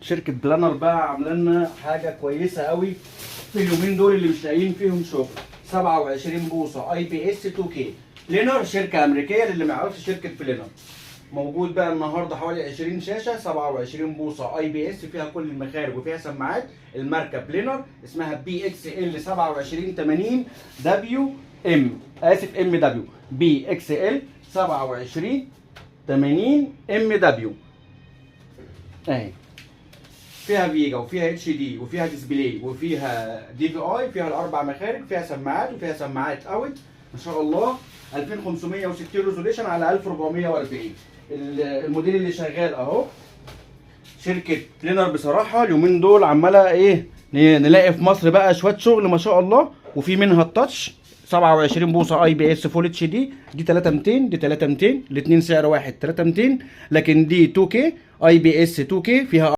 شركه بلانر بقى عامله لنا حاجه كويسه قوي في اليومين دول اللي مش لاقيين فيهم شغل. 27 بوصه اي بي اس 2 كي بلينر، شركه امريكيه للي ما يعرفش شركه بلينر. موجود بقى النهارده حوالي 20 شاشه 27 بوصه اي بي اس، فيها كل المخارج وفيها سماعات. الماركه بلينر اسمها بي اكس ال 2780 دبليو ام، اسف ام دبليو، بي اكس ال 2780 ام دبليو اهي. فيها فيجا وفيها اتش دي وفيها ديسبلاي وفيها دي في اي، فيها الاربع مخارج، فيها سماعات وفيها سماعات اوت ما شاء الله. 2560 ريزوليشن على 1440. الموديل اللي شغال اهو. شركه بلينر بصراحه اليومين دول عماله ايه، نلاقي في مصر بقى شويه شغل ما شاء الله. وفي منها التاتش 27 بوصه اي بي اس فول اتش دي، دي 3200 دي 3200، الاثنين سعر واحد 3200. لكن دي 2 كي اي بي اس 2 كي فيها